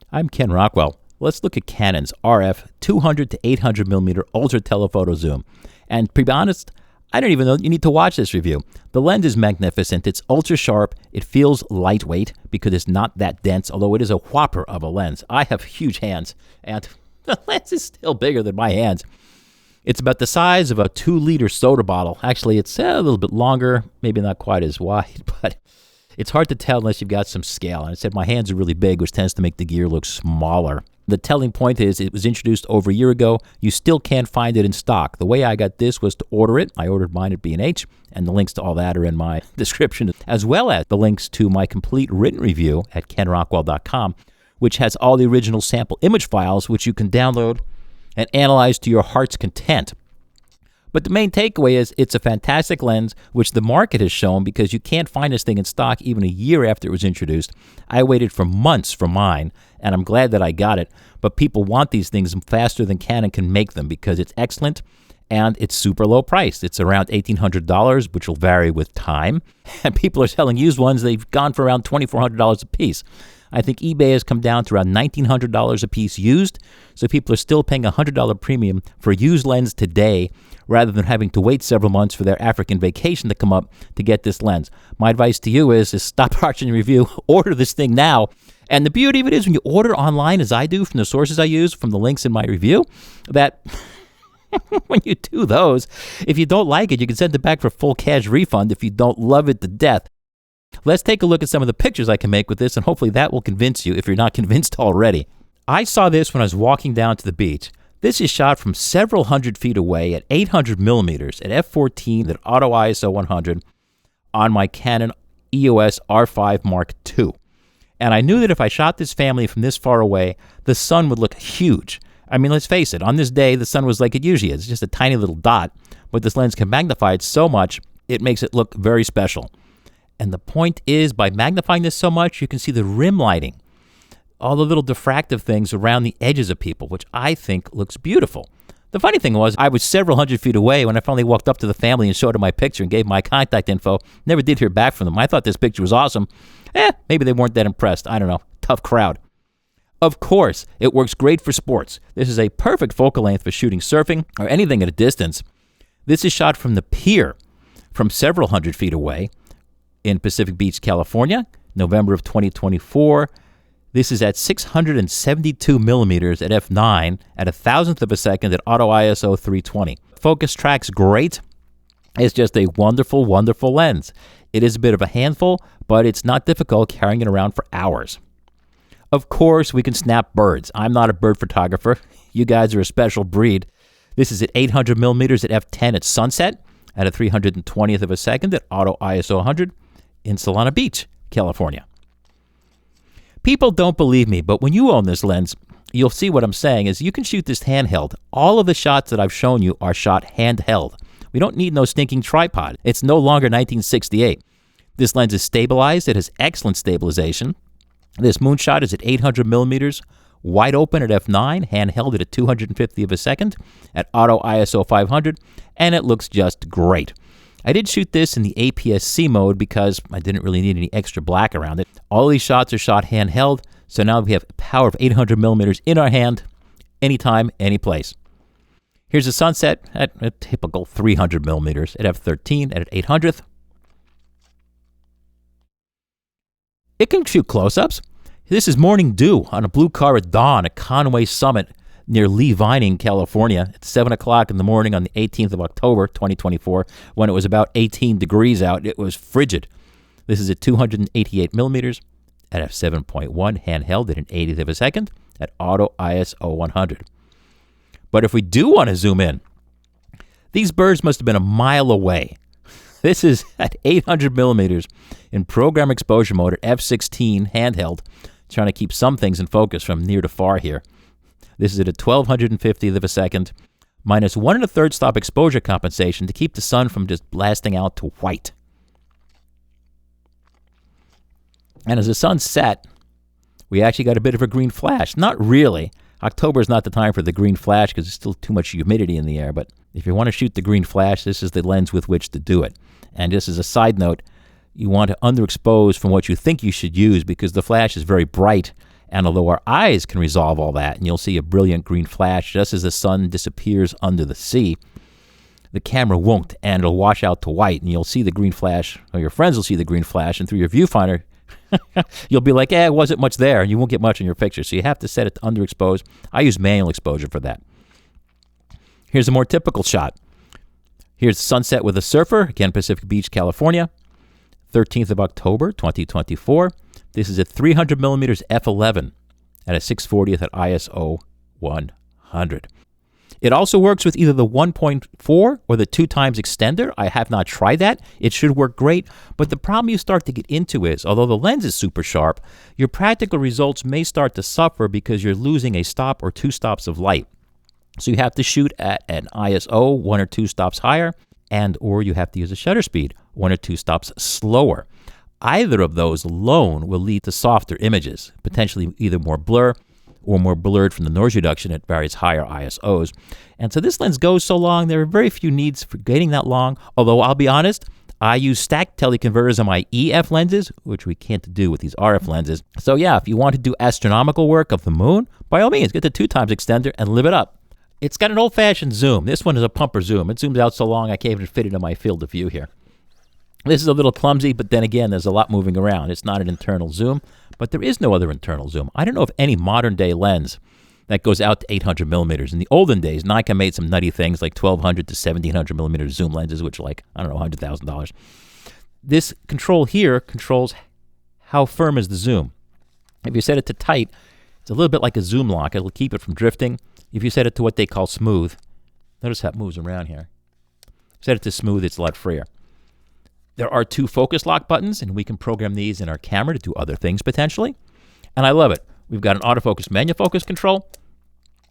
I'm Ken Rockwell. Let's look at Canon's RF 200 to 800 millimeter ultra telephoto zoom. And to be honest, I don't even know you need to watch this review. The lens is magnificent. It's ultra sharp. It feels lightweight because it's not that dense, although it is a whopper of a lens. I have huge hands, and the lens is still bigger than my hands. It's about the size of a 2-liter soda bottle. Actually, it's a little bit longer, maybe not quite as wide, but it's hard to tell unless you've got some scale. And I said my hands are really big, which tends to make the gear look smaller. The telling point is it was introduced over a year ago. You still can't find it in stock. The way I got this was to order it. I ordered mine at B&H, and the links to all that are in my description, as well as the links to my complete written review at kenrockwell.com, which has all the original sample image files, which you can download and analyze to your heart's content. But the main takeaway is it's a fantastic lens, which the market has shown because you can't find this thing in stock even a year after it was introduced. I waited for months for mine, and I'm glad that I got it. But people want these things faster than Canon can make them because it's excellent and it's super low priced. It's around $1,800, which will vary with time. And people are selling used ones. They've gone for around $2,400 a piece. I think eBay has come down to around $1,900 a piece used, so people are still paying a $100 premium for a used lens today rather than having to wait several months for their African vacation to come up to get this lens. My advice to you is stop watching the review, order this thing now. And the beauty of it is when you order online, as I do from the sources I use, from the links in my review, that when you do those, if you don't like it, you can send it back for full cash refund if you don't love it to death. Let's take a look at some of the pictures I can make with this, and hopefully that will convince you if you're not convinced already. I saw this when I was walking down to the beach. This is shot from several hundred feet away at 800 millimeters at f/14 at auto ISO 100 on my Canon EOS R5 Mark II. And I knew that if I shot this family from this far away, the sun would look huge. I mean, let's face it, on this day, the sun was like it usually is, just a tiny little dot, but this lens can magnify it so much, it makes it look very special. And the point is, by magnifying this so much, you can see the rim lighting, all the little diffractive things around the edges of people, which I think looks beautiful. The funny thing was, I was several hundred feet away when I finally walked up to the family and showed them my picture and gave my contact info. Never did hear back from them. I thought this picture was awesome. Maybe they weren't that impressed. I don't know. Tough crowd. Of course, it works great for sports. This is a perfect focal length for shooting surfing or anything at a distance. This is shot from the pier from several hundred feet away in Pacific Beach, California, November of 2024. This is at 672 millimeters at f/9 at a thousandth of a second at auto ISO 320. Focus tracks great. It's just a wonderful, wonderful lens. It is a bit of a handful, but it's not difficult carrying it around for hours. Of course, we can snap birds. I'm not a bird photographer. You guys are a special breed. This is at 800 millimeters at f/10 at sunset at a 320th of a second at auto ISO 100 in Solana Beach, California. People don't believe me, but when you own this lens, you'll see what I'm saying is you can shoot this handheld. All of the shots that I've shown you are shot handheld. We don't need no stinking tripod. It's no longer 1968. This lens is stabilized. It has excellent stabilization. This moonshot is at 800 millimeters, wide open at f/9, handheld at a 250th of a second at auto ISO 500, and it looks just great. I did shoot this in the APS-C mode because I didn't really need any extra black around it. All these shots are shot handheld, so now we have power of 800 millimeters in our hand, anytime, any place. Here's a sunset at a typical 300 millimeters at f/13 at an 800th. It can shoot close-ups. This is morning dew on a blue car at dawn at Conway Summit near Lee Vining, California. It's 7 o'clock in the morning on the 18th of October, 2024, when it was about 18 degrees out. It was frigid. This is at 288 millimeters at f7.1, handheld at an 80th of a second at auto ISO 100. But if we do want to zoom in, these birds must have been a mile away. This is at 800 millimeters in program exposure mode at f16 handheld, trying to keep some things in focus from near to far here. This is at a 1250th of a second, minus 1 1/3 stop exposure compensation to keep the sun from just blasting out to white. And as the sun set, we actually got a bit of a green flash. Not really. October is not the time for the green flash because there's still too much humidity in the air. But if you want to shoot the green flash, this is the lens with which to do it. And just as a side note, you want to underexpose from what you think you should use because the flash is very bright And although our eyes can resolve all that, and you'll see a brilliant green flash just as the sun disappears under the sea, the camera won't, and it'll wash out to white, and you'll see the green flash, or your friends will see the green flash, and through your viewfinder, you'll be like, it wasn't much there, and you won't get much in your picture. So you have to set it to underexpose. I use manual exposure for that. Here's a more typical shot. Here's sunset with a surfer, again, Pacific Beach, California, 13th of October, 2024. This is at 300 millimeters f11 at a 640th at ISO 100. It also works with either the 1.4 or the 2 times extender. I have not tried that. It should work great, but the problem you start to get into is, although the lens is super sharp, your practical results may start to suffer because you're losing a stop or 2 stops of light. So you have to shoot at an ISO 1 or 2 stops higher, and or you have to use a shutter speed 1 or 2 stops slower. Either of those alone will lead to softer images, potentially either more blur or more blurred from the noise reduction at various higher ISOs. And so this lens goes so long, there are very few needs for getting that long, although I'll be honest, I use stacked teleconverters on my EF lenses, which we can't do with these RF lenses. So yeah, if you want to do astronomical work of the moon, by all means, get the 2 times extender and live it up. It's got an old-fashioned zoom. This one is a pumper zoom. It zooms out so long I can't even fit it in my field of view here. This is a little clumsy, but then again, there's a lot moving around. It's not an internal zoom, but there is no other internal zoom. I don't know of any modern-day lens that goes out to 800 millimeters. In the olden days, Nikon made some nutty things like 1200 to 1700 millimeter zoom lenses, which are like, I don't know, $100,000. This control here controls how firm is the zoom. If you set it to tight, it's a little bit like a zoom lock. It'll keep it from drifting. If you set it to what they call smooth, notice how it moves around here. Set it to smooth, it's a lot freer. There are 2 focus lock buttons, and we can program these in our camera to do other things potentially. And I love it. We've got an autofocus manual focus control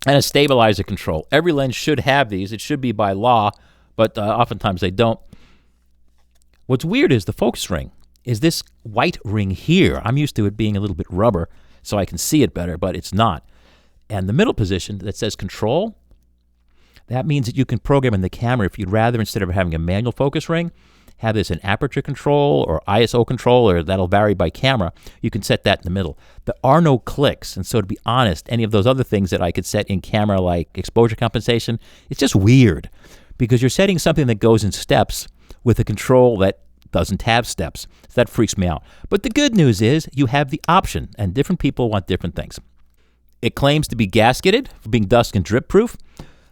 and a stabilizer control. Every lens should have these. It should be by law, but oftentimes they don't. What's weird is the focus ring is this white ring here. I'm used to it being a little bit rubber so I can see it better, but it's not. And the middle position that says control, that means that you can program in the camera if you'd rather, instead of having a manual focus ring, have this an aperture control or ISO control, or that'll vary by camera. You can set that in the middle. There are no clicks, and so to be honest, any of those other things that I could set in camera like exposure compensation, it's just weird because you're setting something that goes in steps with a control that doesn't have steps. So that freaks me out. But the good news is you have the option, and different people want different things. It claims to be gasketed for being dust and drip proof.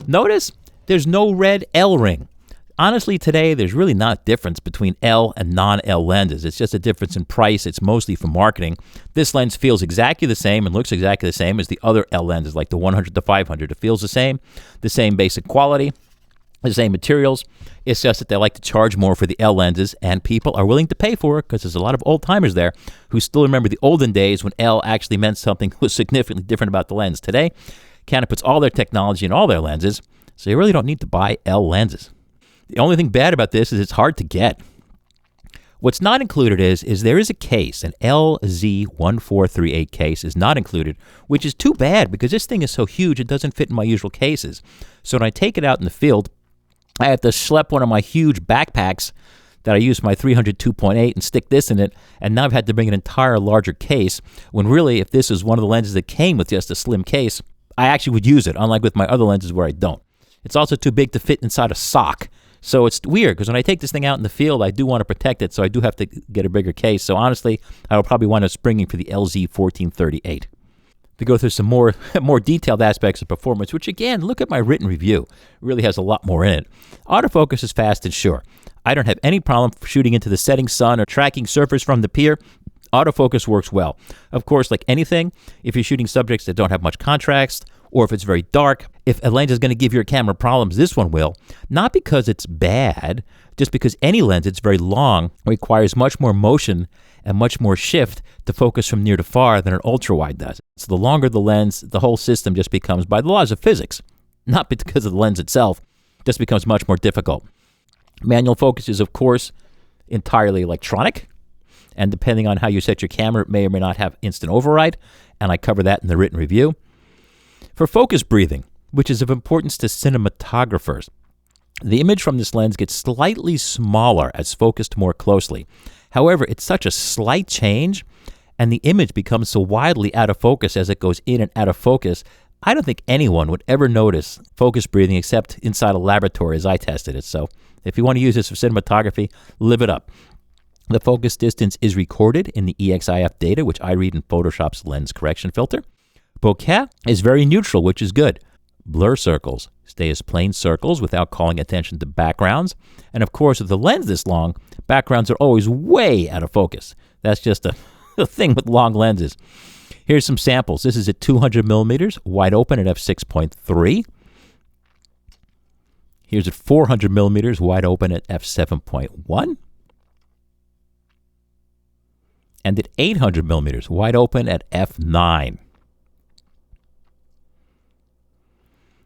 Notice there's no red L ring. Honestly, today, there's really not a difference between L and non-L lenses. It's just a difference in price. It's mostly for marketing. This lens feels exactly the same and looks exactly the same as the other L lenses, like the 100 to 500. It feels the same basic quality, the same materials. It's just that they like to charge more for the L lenses, and people are willing to pay for it because there's a lot of old-timers there who still remember the olden days when L actually meant something that was significantly different about the lens. Today, Canon puts all their technology in all their lenses, so you really don't need to buy L lenses. The only thing bad about this is it's hard to get. What's not included is there is a case, an LZ1438 case is not included, which is too bad because this thing is so huge it doesn't fit in my usual cases. So when I take it out in the field, I have to schlep one of my huge backpacks that I use for my 300 2.8 and stick this in it, and now I've had to bring an entire larger case, when really if this is one of the lenses that came with just a slim case, I actually would use it, unlike with my other lenses where I don't. It's also too big to fit inside a sock. So it's weird because when I take this thing out in the field, I do want to protect it, so I do have to get a bigger case. So honestly, I will probably wind up springing for the LZ1438. To go through some more detailed aspects of performance, which again, look at my written review. It really has a lot more in it. Autofocus is fast and sure. I don't have any problem shooting into the setting sun or tracking surfers from the pier. Autofocus works well. Of course, like anything, if you're shooting subjects that don't have much contrast, or if it's very dark, if a lens is going to give your camera problems, this one will. Not because it's bad, just because any lens that's very long requires much more motion and much more shift to focus from near to far than an ultra-wide does. So the longer the lens, the whole system just becomes, by the laws of physics, not because of the lens itself, just becomes much more difficult. Manual focus is, of course, entirely electronic, and depending on how you set your camera, it may or may not have instant override, and I cover that in the written review. For focus breathing, which is of importance to cinematographers, the image from this lens gets slightly smaller as focused more closely. However, it's such a slight change, and the image becomes so wildly out of focus as it goes in and out of focus, I don't think anyone would ever notice focus breathing except inside a laboratory as I tested it. So if you want to use this for cinematography, live it up. The focus distance is recorded in the EXIF data, which I read in Photoshop's lens correction filter. Bokeh is very neutral, which is good. Blur circles stay as plain circles without calling attention to backgrounds. And of course, with the lens this long, backgrounds are always way out of focus. That's just a thing with long lenses. Here's some samples. This is at 200 millimeters, wide open at f6.3. Here's at 400 millimeters, wide open at f7.1. And at 800 millimeters, wide open at f9.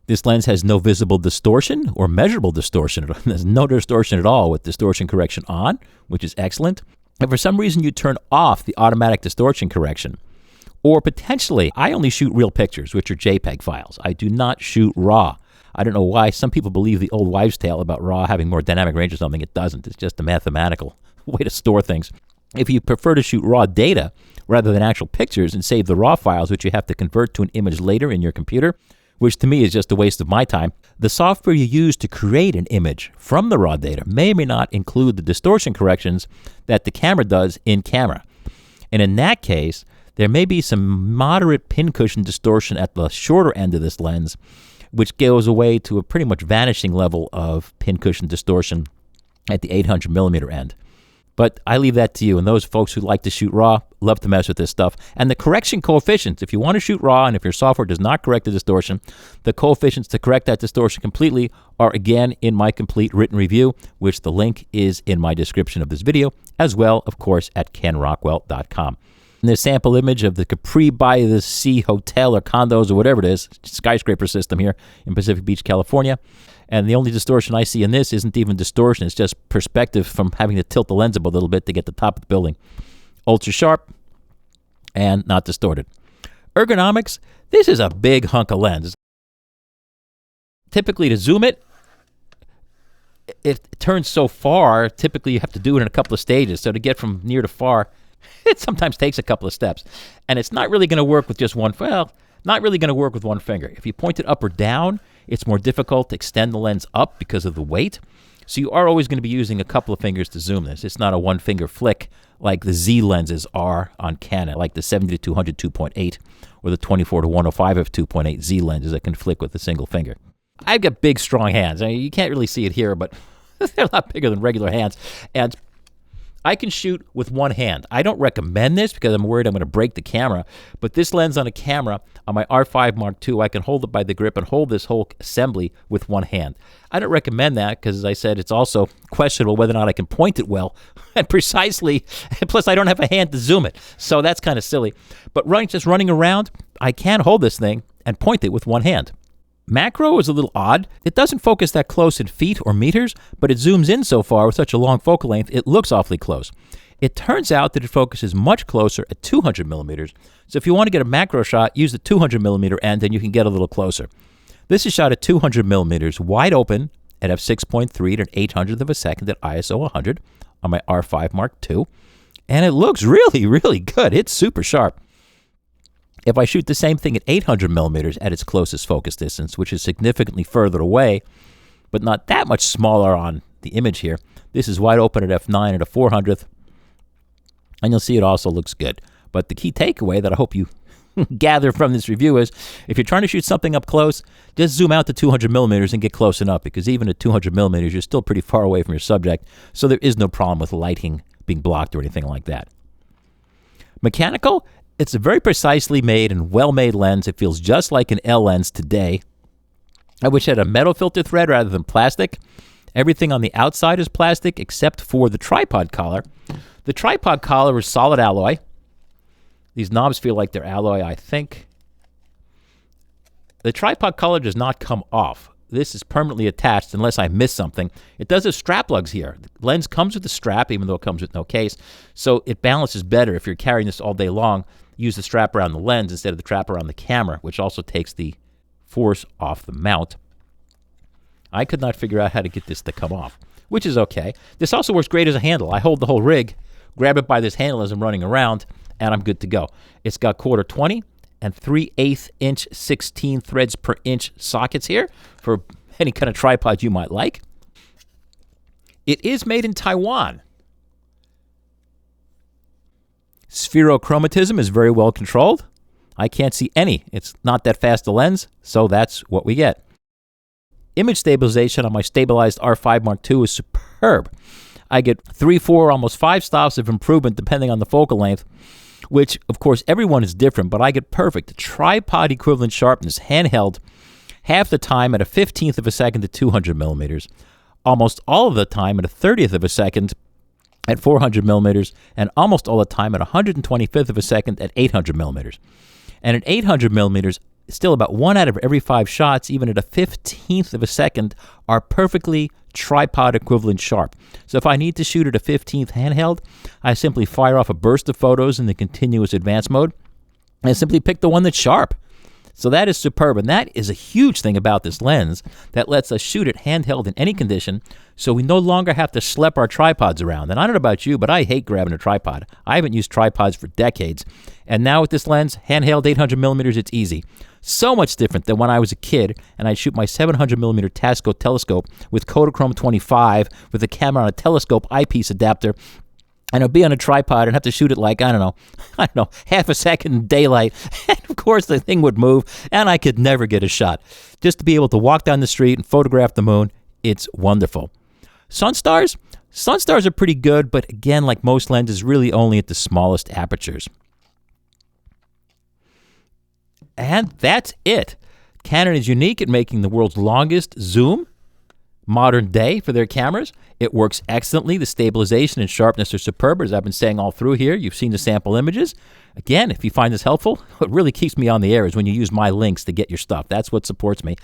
This lens has no visible distortion or measurable distortion. There's no distortion at all with distortion correction on, which is excellent. If for some reason you turn off the automatic distortion correction, or potentially, I only shoot real pictures, which are JPEG files. I do not shoot RAW. I don't know why some people believe the old wives' tale about RAW having more dynamic range or something. It doesn't. It's just a mathematical way to store things. If you prefer to shoot raw data rather than actual pictures and save the RAW files, which you have to convert to an image later in your computer, which to me is just a waste of my time, the software you use to create an image from the raw data may or may not include the distortion corrections that the camera does in camera. And in that case, there may be some moderate pincushion distortion at the shorter end of this lens, which goes away to a pretty much vanishing level of pincushion distortion at the 800 millimeter end. But I leave that to you, and those folks who like to shoot raw love to mess with this stuff. And the correction coefficients, if you want to shoot raw and if your software does not correct the distortion, the coefficients to correct that distortion completely are again in my complete written review, which the link is in my description of this video, as well, of course, at kenrockwell.com. And this sample image of the Capri by the Sea Hotel or condos or whatever it is, skyscraper system here in Pacific Beach, California. And the only distortion I see in this isn't even distortion. It's just perspective from having to tilt the lens up a little bit to get the top of the building. Ultra sharp and not distorted. Ergonomics, this is a big hunk of lens. Typically to zoom it, it turns so far, typically you have to do it in a couple of stages. So to get from near to far, it sometimes takes a couple of steps. And it's not really going to work with just one, not really going to work with one finger. If you point it up or down, it's more difficult to extend the lens up because of the weight. So you are always going to be using a couple of fingers to zoom this. It's not a one finger flick like the Z lenses are on Canon, like the 70 to 200 2.8 or the 24 to 105 f 2.8 Z lenses that can flick with a single finger. I've got big, strong hands. I mean, you can't really see it here, but they're a lot bigger than regular hands. And I can shoot with one hand. I don't recommend this because I'm worried I'm going to break the camera, but this lens on a camera, on my R5 Mark II, I can hold it by the grip and hold this whole assembly with one hand. I don't recommend that because, as I said, it's also questionable whether or not I can point it well and precisely, and plus I don't have a hand to zoom it, so that's kind of silly. But just running around, I can hold this thing and point it with one hand. Macro is a little odd. It doesn't focus that close in feet or meters, but it zooms in so far with such a long focal length, it looks awfully close. It turns out that it focuses much closer at 200 millimeters. So if you want to get a macro shot, use the 200 millimeter end and you can get a little closer. This is shot at 200 millimeters, wide open at f6.3 at an 800th of a second at ISO 100 on my R5 Mark II. And it looks really, really good. It's super sharp. If I shoot the same thing at 800 millimeters at its closest focus distance, which is significantly further away, but not that much smaller on the image here, this is wide open at f9 at a 400th, and you'll see it also looks good. But the key takeaway that I hope you gather from this review is, if you're trying to shoot something up close, just zoom out to 200 millimeters and get close enough, because even at 200 millimeters, you're still pretty far away from your subject, so there is no problem with lighting being blocked or anything like that. Mechanical, it's a very precisely made and well-made lens. It feels just like an L lens today. I wish it had a metal filter thread rather than plastic. Everything on the outside is plastic except for the tripod collar. The tripod collar is solid alloy. These knobs feel like they're alloy, I think. The tripod collar does not come off. This is permanently attached unless I miss something. It does have strap lugs here. The lens comes with a strap, even though it comes with no case. So it balances better if you're carrying this all day long. Use the strap around the lens instead of the strap around the camera, which also takes the force off the mount. I could not figure out how to get this to come off, which is okay. This also works great as a handle. I hold the whole rig, grab it by this handle as I'm running around, and I'm good to go. It's got quarter 20 and 3/8 inch 16 threads per inch sockets here for any kind of tripod you might like. It is made in Taiwan. Spherochromatism is very well controlled. I can't see any. It's not that fast a lens, so that's what we get. Image stabilization on my stabilized R5 Mark II is superb. I get 3, 4, almost 5 stops of improvement depending on the focal length, which, of course, everyone is different, but I get perfect tripod equivalent sharpness handheld half the time at a 15th of a second to 200 millimeters, almost all of the time at a 30th of a second at 400 millimeters, and almost all the time at 125th of a second at 800 millimeters. And at 800 millimeters, still about 1 out of every 5 shots, even at a 15th of a second, are perfectly tripod equivalent sharp. So if I need to shoot at a 15th handheld, I simply fire off a burst of photos in the continuous advance mode and simply pick the one that's sharp. So that is superb, and that is a huge thing about this lens that lets us shoot it handheld in any condition, so we no longer have to schlep our tripods around. And I don't know about you, but I hate grabbing a tripod. I haven't used tripods for decades, and now with this lens, handheld 800 millimeters, it's easy. So much different than when I was a kid and I'd shoot my 700 millimeter Tasco telescope with Kodachrome 25 with the camera on a telescope eyepiece adapter, and I'd be on a tripod and have to shoot it like, I don't know, half a second in daylight. And of course the thing would move and I could never get a shot. Just to be able to walk down the street and photograph the moon, it's wonderful. Sunstars are pretty good, but again, like most lenses, really only at the smallest apertures. And that's it. Canon is unique at making the world's longest zoom modern day for their cameras. It works excellently. The stabilization and sharpness are superb, as I've been saying all through here. You've seen the sample images. Again, if you find this helpful, what really keeps me on the air is when you use my links to get your stuff. That's what supports me.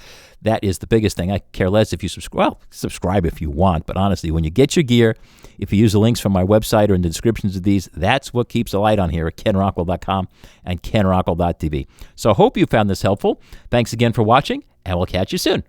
That is the biggest thing. I care less if you subscribe. Well, subscribe if you want, but honestly, when you get your gear, if you use the links from my website or in the descriptions of these, that's what keeps the light on here at kenrockwell.com and kenrockwell.tv. So I hope you found this helpful. Thanks again for watching, and we'll catch you soon.